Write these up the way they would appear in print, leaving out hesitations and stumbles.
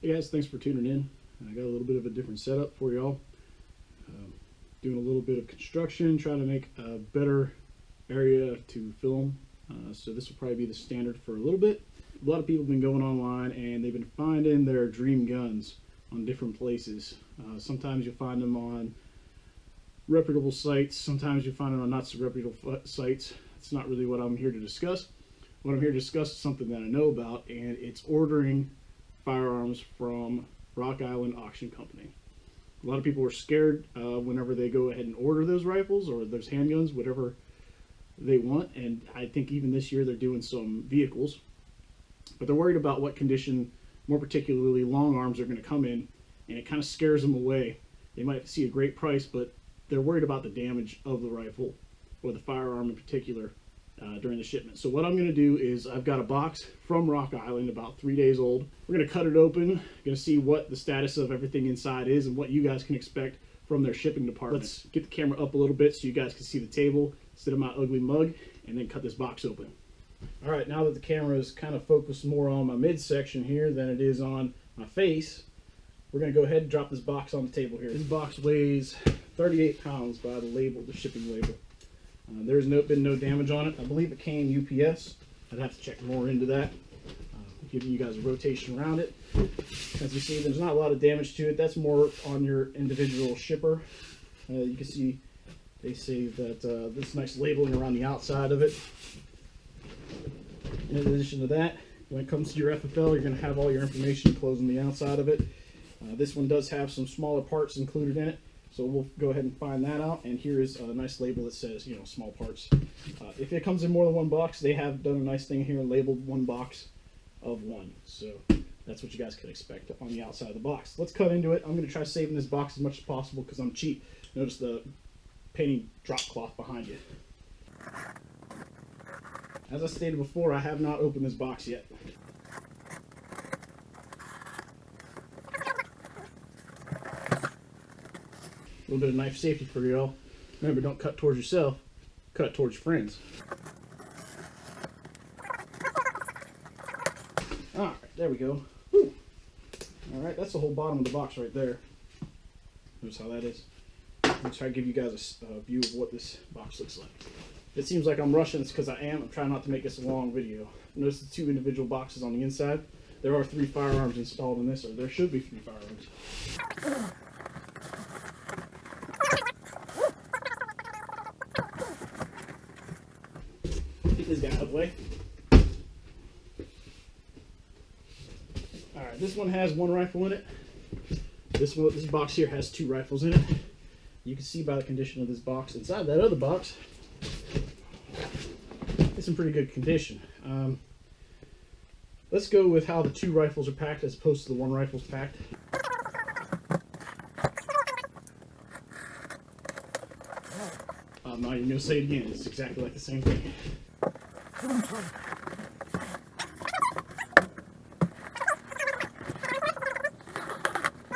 Hey guys, thanks for tuning in. I got a little bit of a different setup for y'all. Doing a little bit of construction, trying to make a better area to film. So this will probably be the standard for a little bit. A lot of people have been going online and they've been finding their dream guns on different places. Sometimes you'll find them on reputable sites. Sometimes you'll find them on not so reputable sites. It's not really what I'm here to discuss. What I'm here to discuss is something that I know about, and it's ordering firearms from Rock Island Auction Company. A lot of people are scared whenever they go ahead and order those rifles or those handguns, whatever they want, and I think even this year they're doing some vehicles, but they're worried about what condition, more particularly long arms, are going to come in, and it kind of scares them away. They might see a great price, but they're worried about the damage of the rifle or the firearm in particular during the shipment. So what I'm going to do is I've got a box from Rock Island, about 3 days old. We're going to cut it open, going to see what the status of everything inside is and what you guys can expect from their shipping department. Let's get the camera up a little bit so you guys can see the table instead of my ugly mug, and then cut this box open. All right, now that the camera is kind of focused more on my midsection here than it is on my face, we're going to go ahead and drop this box on the table here. This box weighs 38 pounds by the label, the shipping label. There's been no damage on it. I believe it came UPS. I'd have to check more into that. Giving you guys a rotation around it. As you see, there's not a lot of damage to it. That's more on your individual shipper. You can see they say that this nice labeling around the outside of it. In addition to that, when it comes to your FFL, you're going to have all your information enclosed on the outside of it. This one does have some smaller parts included in it. So we'll go ahead and find that out, and here is a nice label that says, you know, small parts. If it comes in more than one box, they have done a nice thing here and labeled one box of one. So that's what you guys can expect on the outside of the box. Let's cut into it. I'm going to try saving this box as much as possible because I'm cheap. Notice the painting drop cloth behind you. As I stated before, I have not opened this box yet. A little bit of knife safety for y'all. Remember, don't cut towards yourself, cut towards your friends. Alright, there we go. Alright, that's the whole bottom of the box right there. Notice how that is. Let's try to give you guys a view of what this box looks like. It seems like I'm rushing. It's because I am. I'm trying not to make this a long video. Notice the two individual boxes on the inside. There are 3 firearms installed in this, or there should be 3 firearms. Get this guy out of the way. Alright, this one has 1 rifle in it. This box here has 2 rifles in it. You can see by the condition of this box. Inside that other box, it's in pretty good condition. Let's go with how the 2 rifles are packed as opposed to the 1 rifle's packed. I'm not even going to say it again. It's exactly like the same thing.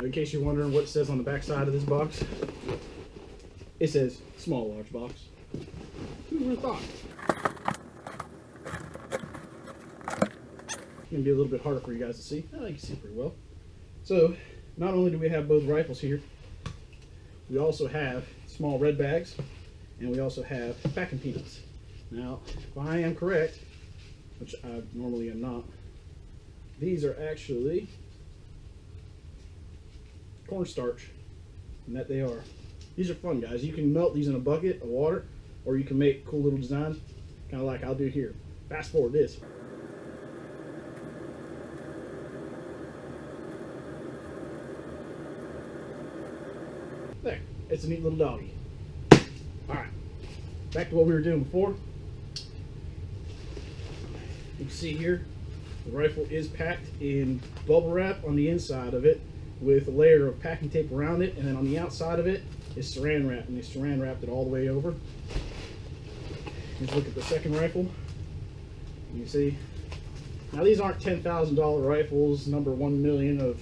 In case you're wondering what it says on the back side of this box, it says small large box. Who would have thought? It's going to be a little bit harder for you guys to see. Oh, you can see pretty well. So, not only do we have both rifles here, we also have small red bags, and we also have packing peanuts. Now, if I am correct, which I normally am not, these are actually cornstarch, and that they are. These are fun, guys. You can melt these in a bucket of water, or you can make cool little designs, kind of like I'll do here. Fast forward this. There, it's a neat little doggy. Alright, back to what we were doing before. You can see here, the rifle is packed in bubble wrap on the inside of it with a layer of packing tape around it, and then on the outside of it is saran wrap, and they saran wrapped it all the way over. Let's look at the second rifle. You see, now these aren't $10,000 rifles, number 1 million of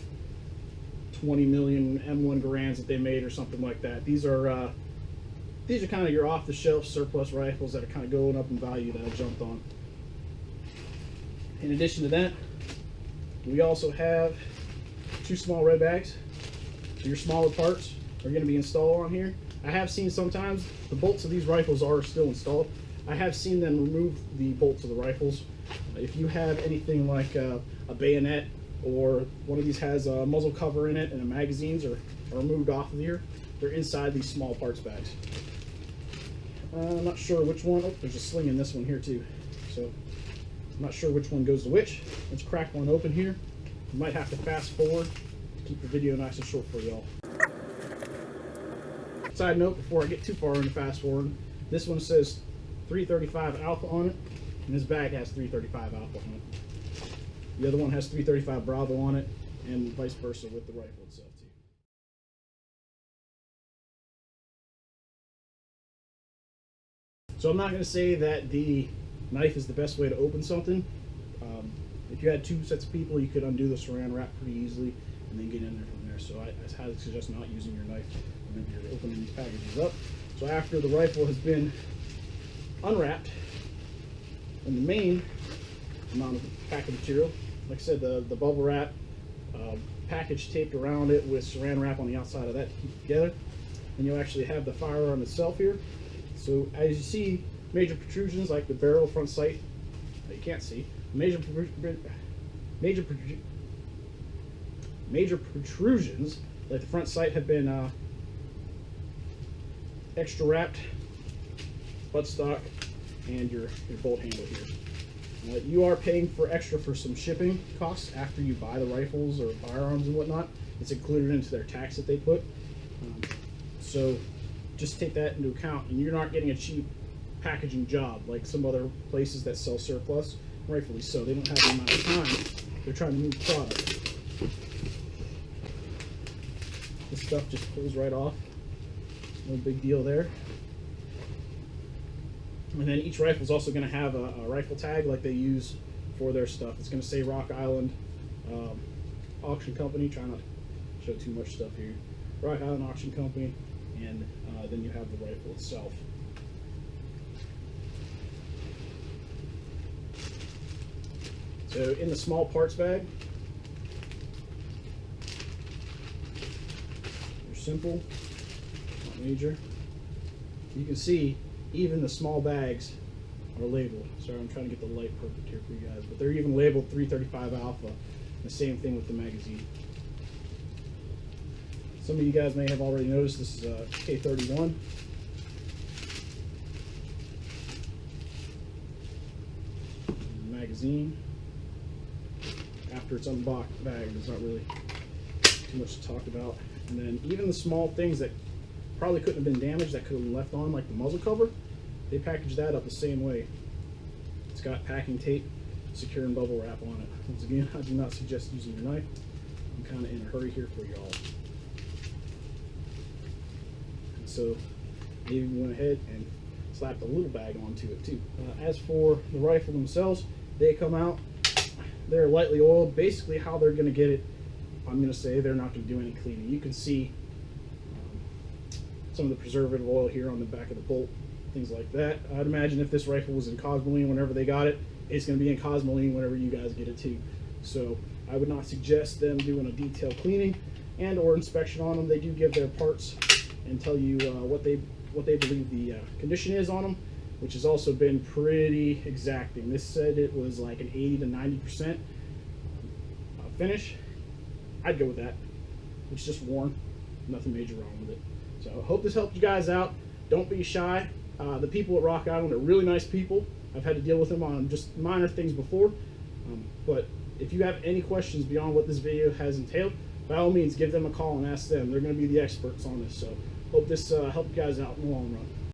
20 million M1 Garands that they made or something like that. These are kind of your off-the-shelf surplus rifles that are kind of going up in value that I jumped on. In addition to that, we also have 2 small red bags. So your smaller parts are going to be installed on here. I have seen sometimes the bolts of these rifles are still installed. I have seen them remove the bolts of the rifles. If you have anything like a bayonet, or one of these has a muzzle cover in it and the magazines are removed off of here, they're inside these small parts bags. I'm not sure which one. Oh, there's a sling in this one here too. So I'm not sure which one goes to which. Let's crack one open here. You might have to fast forward to keep the video nice and short for y'all. Side note, before I get too far into fast forward, this one says 335 Alpha on it, and this bag has 335 Alpha on it. The other one has 335 Bravo on it, and vice versa with the rifle itself too. So I'm not going to say that the knife is the best way to open something. If you had 2 sets of people, you could undo the saran wrap pretty easily and then get in there from there. So I highly suggest not using your knife whenever you're opening these packages up. So after the rifle has been unwrapped, and the main amount of packing material, like I said, the bubble wrap, package taped around it with saran wrap on the outside of that to keep it together, and you'll actually have the firearm itself here. So as you see, major protrusions like the barrel, front sight, that you can't see, major protrusions like the front sight have been extra wrapped, buttstock, and your bolt handle here. You are paying for extra for some shipping costs after you buy the rifles or firearms and whatnot. It's included into their tax that they put. So just take that into account, and you're not getting a cheap packaging job like some other places that sell surplus. Rightfully so. They don't have the amount of time. They're trying to move product. This stuff just pulls right off. No big deal there. And then each rifle is also going to have a rifle tag like they use for their stuff. It's going to say Rock Island Auction Company. Try not to show too much stuff here. Rock Island Auction Company, and then you have the rifle itself. So in the small parts bag, they're simple, not major. You can see even the small bags are labeled. Sorry, I'm trying to get the light perfect here for you guys, but they're even labeled 335 Alpha. The same thing with the magazine. Some of you guys may have already noticed this is a K31. Magazine. After it's unboxed bag, there's not really too much to talk about. And then even the small things that probably couldn't have been damaged, that could have been left on, like the muzzle cover, they packaged that up the same way. It's got packing tape, secure and bubble wrap on it. Once again, I do not suggest using your knife. I'm kind of in a hurry here for y'all. So they even went ahead and slapped a little bag onto it too. As for the rifle themselves, they come out, they're lightly oiled. Basically how they're going to get it, I'm going to say they're not going to do any cleaning. You can see some of the preservative oil here on the back of the bolt, things like that. I'd imagine if this rifle was in Cosmoline whenever they got it, it's going to be in Cosmoline whenever you guys get it too. So I would not suggest them doing a detailed cleaning and or inspection on them. They do give their parts and tell you what they believe the condition is on them, which has also been pretty exacting. This said it was like an 80 to 90% finish. I'd go with that. It's just worn, nothing major wrong with it. So I hope this helped you guys out. Don't be shy. The people at Rock Island are really nice people. I've had to deal with them on just minor things before, but if you have any questions beyond what this video has entailed, by all means give them a call and ask them. They're going to be the experts on this. So hope this helped you guys out in the long run.